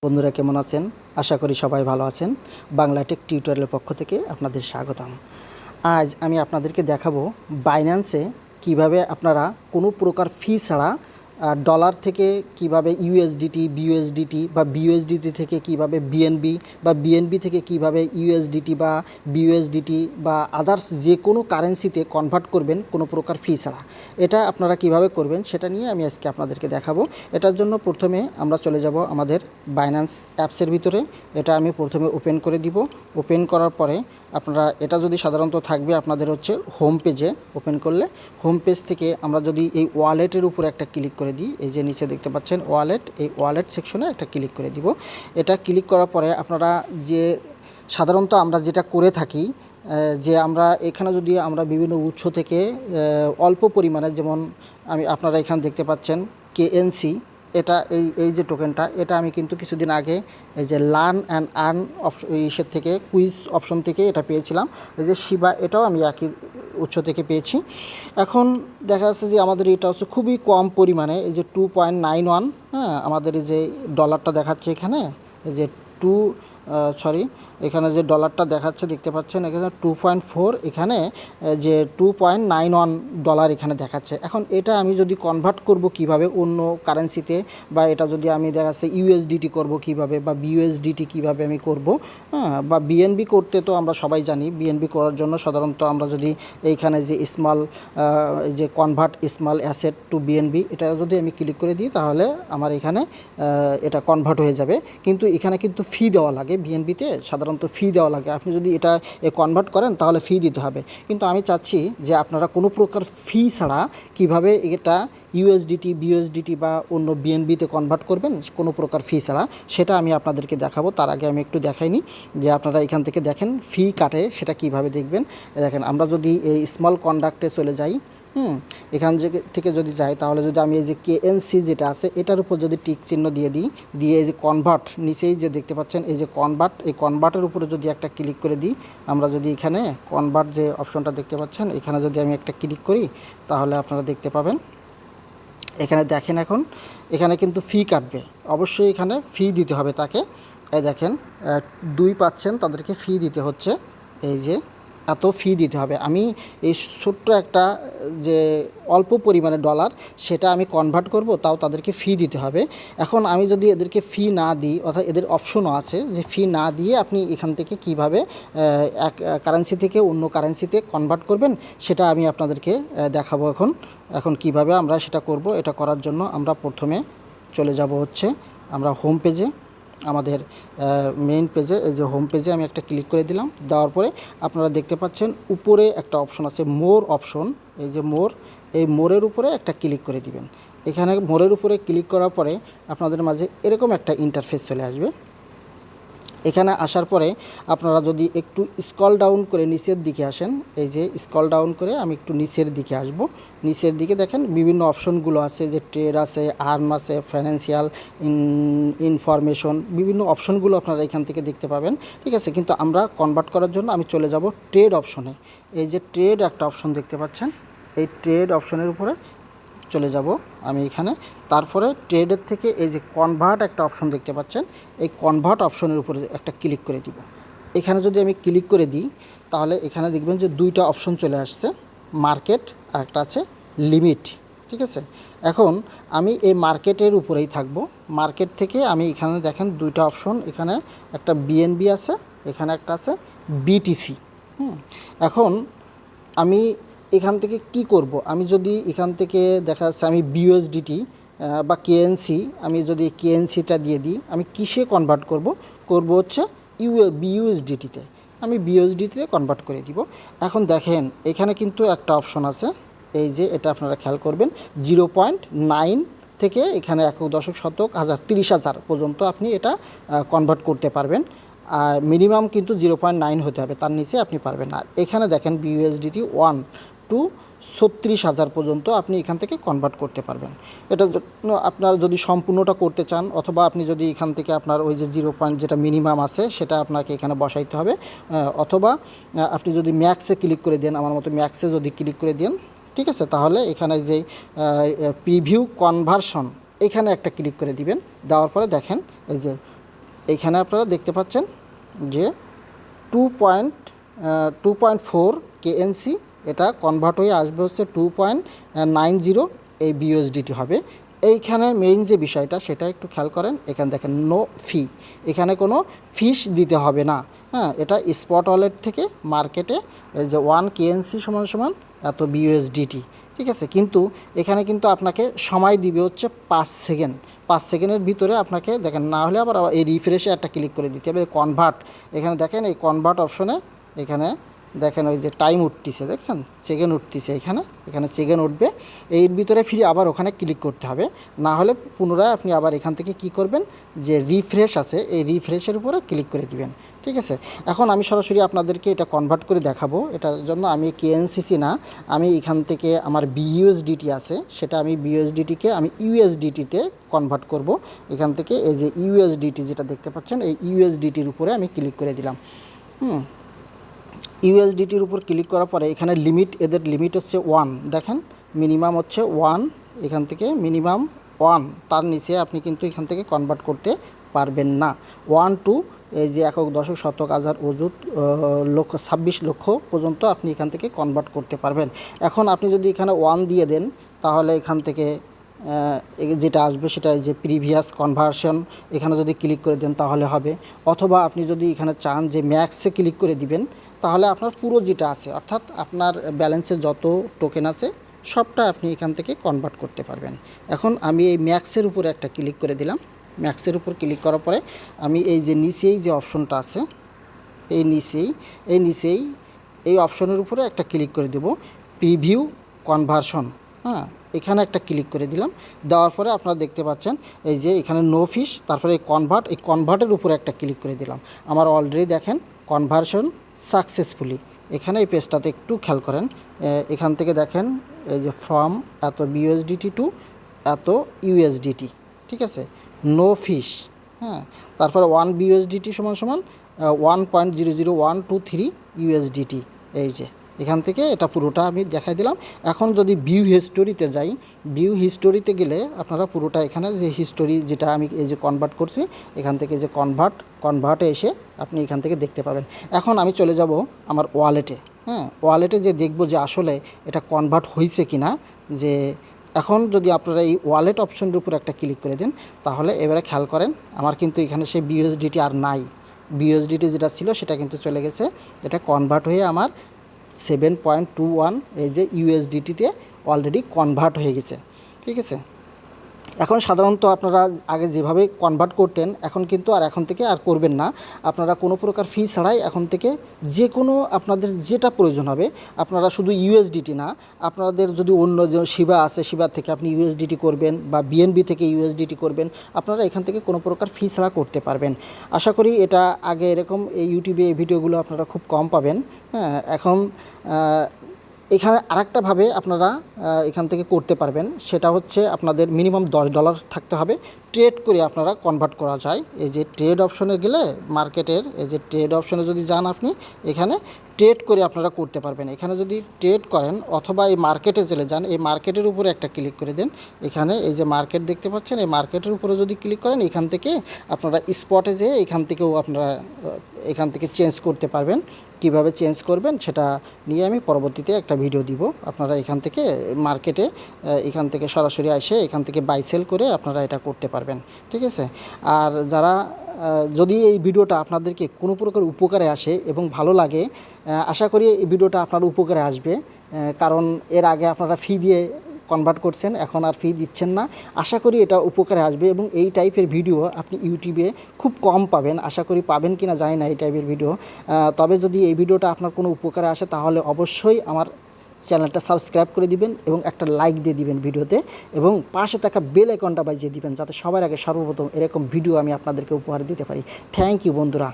বন্ধুরা কেমন আছেন? আশা করি সবাই ভালো আছেন। বাংলা টেক টিউটোরিয়ালের পক্ষ থেকে আপনাদের স্বাগতম। আজ আমি আপনাদেরকে দেখাবো বাইন্যান্সে কিভাবে আপনারা কোনো প্রকার ফি ছাড়া ডলার থেকে কিভাবে ইউএসডিটি, বিইউএসডিটি বা বিইউএসডিটি থেকে কিভাবে বিএনবি বা বিএনবি থেকে কিভাবে ইউএসডিটি বা বিইউএসডিটি বা আদার্স যে কোনো কারেন্সিতে কনভার্ট করবেন কোনো প্রকার ফি ছাড়া। এটা আপনারা কিভাবে করবেন সেটা নিয়ে আমি আজকে আপনাদেরকে দেখাবো। এটার জন্য প্রথমে আমরা চলে যাব আমাদের বাইন্যান্স অ্যাপসের ভিতরে। এটা আমি প্রথমে ওপেন করে দিব। ওপেন করার পরে আপনারা এটা যদি সাধারণত থাকবে আপনাদের হচ্ছে হোম পেজে। ওপেন করলে হোম পেজ থেকে আমরা যদি এই ওয়ালেটের উপরে একটা ক্লিক করে দিই, এই যে নিচে দেখতে পাচ্ছেন ওয়ালেট, এই ওয়ালেট সেকশনে একটা ক্লিক করে দিব। এটা ক্লিক করার পরে আপনারা যে সাধারণত আমরা যেটা করে থাকি যে আমরা এখানে যদি আমরা বিভিন্ন উৎস থেকে অল্প পরিমাণে, যেমন আপনারা এখানে দেখতে পাচ্ছেন কেএনসি, এটা এই যে টোকেনটা, এটা আমি কিন্তু কিছুদিন আগে এই যে লার্ন অ্যান্ড আর্ন ইসের থেকে কুইজ অপশন থেকে এটা পেয়েছিলাম। এই যে শিবা, এটাও আমি একই উৎস থেকে পেয়েছি। এখন দেখা যাচ্ছে যে আমাদের এটা হচ্ছে খুবই কম পরিমাণে, এই যে 2.91, হ্যাঁ, আমাদের এই যে ডলারটা দেখাচ্ছে এখানে, এই যে এখানে যে ডলারটা দেখাচ্ছে দেখতে পাচ্ছেন, এখানে 2.4, এখানে যে 2.91 ডলার এখানে দেখাচ্ছে। এখন এটা আমি যদি কনভার্ট করব কিভাবে অন্য কারেন্সিতে, বা এটা যদি আমি দেখাচ্ছে ইউএসডিটি করব কিভাবে, বা বিইউএসডিটি কিভাবে আমি করব, হ্যাঁ, বা বিএনবি করতে তো আমরা সবাই জানি। বিএনবি করার জন্য সাধারণত আমরা যদি এইখানে যে যে convert small asset to BNB, এটা যদি আমি ক্লিক করে দিই তাহলে আমার এখানে এটা কনভার্ট হয়ে যাবে। কিন্তু এখানে কিন্তু ফি দেওয়া লাগে, বিএনবিতে সাধারণত ফি দেওয়া লাগে। আপনি যদি এটা কনভার্ট করেন তাহলে ফি দিতে হবে। কিন্তু আমি চাচ্ছি যে আপনারা কোনো প্রকার ফি ছাড়া কিভাবে এটা ইউএসডিটি, বিইউএসডিটি বা অন্য বিএনবিতে কনভার্ট করবেন কোনো প্রকার ফি ছাড়া, সেটা আমি আপনাদেরকে দেখাবো। তার আগে আমি একটু দেখাইনি যে আপনারা এখান থেকে দেখেন ফি কাটে সেটা কিভাবে দেখবেন। দেখেন আমরা যদি এই স্মল কন্ডাক্টে চলে যাই, এখান থেকে যদি যাই তাহলে যদি আমি এই যে কেএনসি যেটা আছে এটার উপর যদি টিক চিহ্ন দিয়ে দিই, দিয়ে এই যে কনভার্ট নিচেই যে দেখতে পাচ্ছেন এই যে কনভার্ট, এই কনভার্টের উপরে যদি একটা ক্লিক করে দিই, আমরা যদি এখানে কনভার্ট যে অপশনটা দেখতে পাচ্ছেন এখানে যদি আমি একটা ক্লিক করি তাহলে আপনারা দেখতে পাবেন এখানে দেখেন এখন এখানে কিন্তু ফি কাটবে, অবশ্যই এখানে ফি দিতে হবে তাকে। এই দেখেন 2 পাচ্ছেন, তাদেরকে ফি দিতে হচ্ছে, এই যে এত ফি দিতে হবে। আমি এই ছোট্ট একটা যে অল্প পরিমাণে ডলার সেটা আমি কনভার্ট করব, তাও তাদেরকে ফি দিতে হবে। এখন আমি যদি এদেরকে ফি না দিই, অর্থাৎ এদের অপশনও আছে যে ফি না দিয়ে আপনি এখান থেকে কিভাবে এক কারেন্সি থেকে অন্য কারেন্সিতে কনভার্ট করবেন সেটা আমি আপনাদেরকে দেখাবো। এখন কিভাবে আমরা সেটা করব, এটা করার জন্য আমরা প্রথমে চলে যাব হচ্ছে আমরা হোম পেজে, আমাদের মেইন পেজে। এই যে হোম পেজে আমি একটা ক্লিক করে দিলাম। দেওয়ার পরে আপনারা দেখতে পাচ্ছেন উপরে একটা অপশন আছে মোর অপশন, এই যে মোর, এই মোরের উপরে একটা ক্লিক করে দিবেন। এখানে মোরের উপরে ক্লিক করার পরে আপনাদের মাঝে এরকম একটা ইন্টারফেস চলে আসবে। এখানে আসার পরে আপনারা যদি একটু স্ক্রল ডাউন করে নিচের দিকে আসেন, এই যে স্ক্রল ডাউন করে আমি একটু নিচের দিকে আসব। নিচের দিকে দেখেন বিভিন্ন অপশনগুলো আছে, যে ট্রেড আছে, আর্ন আছে, ফাইন্যান্সিয়াল ইনফরমেশন, বিভিন্ন অপশনগুলো আপনারা এখান থেকে দেখতে পাবেন, ঠিক আছে। কিন্তু আমরা কনভার্ট করার জন্য আমি চলে যাব ট্রেড অপশনে। এই যে ট্রেড একটা অপশন দেখতে পাচ্ছেন, এই ট্রেড অপশনের উপরে চলে যাব আমি এখানে। তারপরে ট্রেডের থেকে এই যে কনভার্ট একটা অপশন দেখতে পাচ্ছেন, এই কনভার্ট অপশনের উপরে একটা ক্লিক করে দিব। এখানে যদি আমি ক্লিক করে দিই তাহলে এখানে দেখবেন যে 2টা অপশন চলে আসছে, মার্কেট আর একটা আছে লিমিট, ঠিক আছে। এখন আমি এই মার্কেটের উপরেই থাকব। মার্কেট থেকে আমি এখানে দেখেন 2টা অপশন, এখানে একটা বিএনবি আছে, এখানে একটা আছে বিটিসি। এখন আমি এখান থেকে কি করব, আমি যদি এখান থেকে দেখা যাচ্ছে আমি বিইউএসডিটি বা কেএনসি, আমি যদি কেএনসিটা দিয়ে দিই, আমি কিসে কনভার্ট করব হচ্ছে বিইউএসডিটিতে। আমি বিইউএসডিটিতে কনভার্ট করে দিব। এখন দেখেন এখানে কিন্তু একটা অপশন আছে, এই যে এটা আপনারা খেয়াল করবেন, 0.9 থেকে এখানে 1.30,000 পর্যন্ত আপনি এটা কনভার্ট করতে পারবেন। মিনিমাম কিন্তু 0.9 হতে হবে, তার নিচে আপনি পারবেন না। এখানে দেখেন বিইউএসডিটি 1 টু 36,000 পর্যন্ত আপনি এখান থেকে কনভার্ট করতে পারবেন। এটার জন্য আপনার যদি সম্পূর্ণটা করতে চান, অথবা আপনি যদি এখান থেকে আপনার ওই যে 0 যেটা মিনিমাম আছে সেটা আপনাকে এখানে বসাইতে হবে, অথবা আপনি যদি ম্যাক্সে ক্লিক করে দেন, আমার মতো ম্যাক্সে যদি ক্লিক করে দেন, ঠিক আছে, তাহলে এখানে যে প্রিভিউ কনভার্সন এখানে একটা ক্লিক করে দিবেন। দেওয়ার পরে দেখেন এই যে এইখানে আপনারা দেখতে পাচ্ছেন যে 2.4 কেএনসি, এটা কনভার্ট হয়ে আসবে হচ্ছে 2.90 এই বিউএসডিটি হবে। এইখানে মেইন যে বিষয়টা সেটা একটু খেয়াল করেন, এখানে দেখেন নো ফি, এখানে কোনো ফিস দিতে হবে না। হ্যাঁ, এটা স্পট ওয়ালেট থেকে মার্কেটে এই যে 1 কেএনসি সমান সমান এত বিউএসডিটি, ঠিক আছে। কিন্তু এখানে কিন্তু আপনাকে সময় দিবে হচ্ছে 5 সেকেন্ড। 5 সেকেন্ডের ভিতরে আপনাকে দেখেন, না হলে আবার এই রিফ্রেশে একটা ক্লিক করে দিতে হবে কনভার্ট। এখানে দেখেন এই কনভার্ট অপশনে এখানে দেখেন ওই যে টাইম উঠতেছে, দেখছেন সেকেন্ড উঠতেছে, এখানে সেকেন্ড উঠবে। এর ভিতরে ফিরে আবার ওখানে ক্লিক করতে হবে, না হলে পুনরায় আপনি আবার এখান থেকে কি করবেন, যে রিফ্রেশ আছে এই রিফ্রেশের উপরে ক্লিক করে দিবেন, ঠিক আছে। এখন আমি সরাসরি আপনাদেরকে এটা কনভার্ট করে দেখাবো। এটার জন্য আমি কেএনসিসি না, আমি এখান থেকে আমার বিইউএসডিটি আছে, সেটা আমি বিইউএসডিটিকে আমি ইউএসডিটিতে কনভার্ট করব। এখান থেকে এই যে ইউএসডিটি যেটা দেখতে পাচ্ছেন, এই ইউএসডিটির উপরে আমি ক্লিক করে দিলাম। ইউএসডিটির উপর ক্লিক করার পরে এখানে লিমিট, এদের লিমিট হচ্ছে 1, দেখেন মিনিমাম হচ্ছে 1, এখান থেকে মিনিমাম 1, তার নিচে আপনি কিন্তু এখান থেকে কনভার্ট করতে পারবেন না। 1 টু এই যে একক, দশক, শতক, হাজার, অযুত, লক্ষ, 26 লক্ষ পর্যন্ত আপনি এখান থেকে কনভার্ট করতে পারবেন। এখন আপনি যদি এখানে 1 দিয়ে দেন, তাহলে এখান থেকে যেটা আসবে সেটা যে প্রিভিয়াস কনভার্সন, এখানে যদি ক্লিক করে দেন তাহলে হবে। অথবা আপনি যদি এখানে চান যে ম্যাক্সে ক্লিক করে দিবেন, তাহলে আপনার পুরো যেটা আছে, অর্থাৎ আপনার ব্যালেন্সে যত টোকেন আছে সবটা আপনি এখান থেকে কনভার্ট করতে পারবেন। এখন আমি এই ম্যাক্সের উপরে একটা ক্লিক করে দিলাম। ম্যাক্সের উপর ক্লিক করার পরে আমি এই যে নিচেই যে অপশনটা আছে, এই নিচেই এই অপশনের উপরে একটা ক্লিক করে দেব, প্রিভিউ কনভার্সন। হ্যাঁ, এখানে একটা ক্লিক করে দিলাম। দেওয়ার পরে আপনারা দেখতে পাচ্ছেন এই যে এখানে নো ফিস, তারপরে এই কনভার্টের উপরে একটা ক্লিক করে দিলাম। আমার অলরেডি দেখেন কনভার্সন সাকসেসফুলি। এখানে এই পেজটাতে একটু খেয়াল করেন, এখান থেকে দেখেন এই যে ফ্রম এত বিউএসডিটি টু এত ইউএসডিটি, ঠিক আছে, নো ফিস। হ্যাঁ, তারপরে 1 বিউএসডিটি সমান সমান 1.00123 ইউএসডিটি। এই যে এখান থেকে এটা পুরোটা আমি দেখাই দিলাম। এখন যদি ভিউ হিস্টোরিতে যাই, ভিউ হিস্টোরিতে গেলে আপনারা পুরোটা এখানে যে হিস্টোরি যেটা আমি এই যে কনভার্ট করছি, এখান থেকে যে কনভার্টে এসে আপনি এখান থেকে দেখতে পাবেন। এখন আমি চলে যাব আমার ওয়ালেটে। হ্যাঁ, ওয়ালেটে যে দেখব যে আসলে এটা কনভার্ট হয়েছে কি না। যে এখন যদি আপনারা এই ওয়ালেট অপশনের উপর একটা ক্লিক করে দেন, তাহলে এবারে খেয়াল করেন আমার কিন্তু এখানে সেই বিউএসডিটি আর নাই। বিউএসডিটি যেটা ছিল সেটা কিন্তু চলে গেছে, এটা কনভার্ট হয়ে আমার 7.21 এই যে ইউএসডিটিতে অলরেডি কনভার্ট হয়ে গেছে, ঠিক আছে। এখন সাধারণত আপনারা আগে যেভাবে কনভার্ট করতেন, এখন কিন্তু আর এখন থেকে আর করবেন না। আপনারা কোনো প্রকার ফি ছাড়াই এখন থেকে যে কোনো আপনাদের যেটা প্রয়োজন হবে, আপনারা শুধু ইউএসডিটি না, আপনাদের যদি অন্য যে শিবা আছে, শিবার থেকে আপনি ইউএসডিটি করবেন বা বিএনবি থেকে ইউএসডিটি করবেন, আপনারা এখান থেকে কোনো প্রকার ফি ছাড়া করতে পারবেন। আশা করি এটা আগে এরকম এই ইউটিউবে এই ভিডিওগুলো আপনারা খুব কম পাবেন। হ্যাঁ, এখন এখানে আরেকটাভাবে আপনারা এখান থেকে করতে পারবেন, সেটা হচ্ছে আপনাদের মিনিমাম $10 থাকতে হবে। ট্রেড করে আপনারা কনভার্ট করা যায়। এই যে ট্রেড অপশনে গেলে মার্কেটের এই যে ট্রেড অপশনে যদি যান আপনি, এখানে ট্রেড করে আপনারা করতে পারবেন। এখানে যদি ট্রেড করেন অথবা এই মার্কেটে চলে যান, এই মার্কেটের উপরে একটা ক্লিক করে দেন। এখানে এই যে মার্কেট দেখতে পাচ্ছেন, এই মার্কেটের উপরে যদি ক্লিক করেন, এখান থেকে আপনারা স্পটে যেয়ে এখান থেকেও আপনারা এখান থেকে চেঞ্জ করতে পারবেন। কিভাবে চেঞ্জ করবেন সেটা নিয়ে আমি পরবর্তীতে একটা ভিডিও দিব। আপনারা এখান থেকে মার্কেটে এখান থেকে সরাসরি এসে এখান থেকে বাই সেল করে আপনারা এটা করতে পারবেন, ঠিক আছে। আর যারা যদি এই ভিডিওটা আপনাদেরকে কোনো প্রকার উপকারে আসে এবং ভালো লাগে, আশা করি এই ভিডিওটা আপনার উপকারে আসবে। কারণ এর আগে আপনারা ফি দিয়ে কনভার্ট করছেন, এখন আর ফি দিচ্ছেন না। আশা করি এটা উপকারে আসবে এবং এই টাইপের ভিডিও আপনি ইউটিউবে খুব কম পাবেন। আশা করি পাবেন কি না জানি না এই টাইপের ভিডিও। তবে যদি এই ভিডিওটা আপনার কোনো উপকারে আসে, তাহলে অবশ্যই আমার চ্যানেলটা সাবস্ক্রাইব করে দিবেন এবং একটা লাইক দিয়ে দিবেন ভিডিওতে, এবং পাশে থাকা বেল আইকনটা বাজিয়ে দিবেন, যাতে সবার আগে সর্বপ্রথম এরকম ভিডিও আমি আপনাদেরকে উপহার দিতে পারি। থ্যাংক ইউ বন্ধুরা।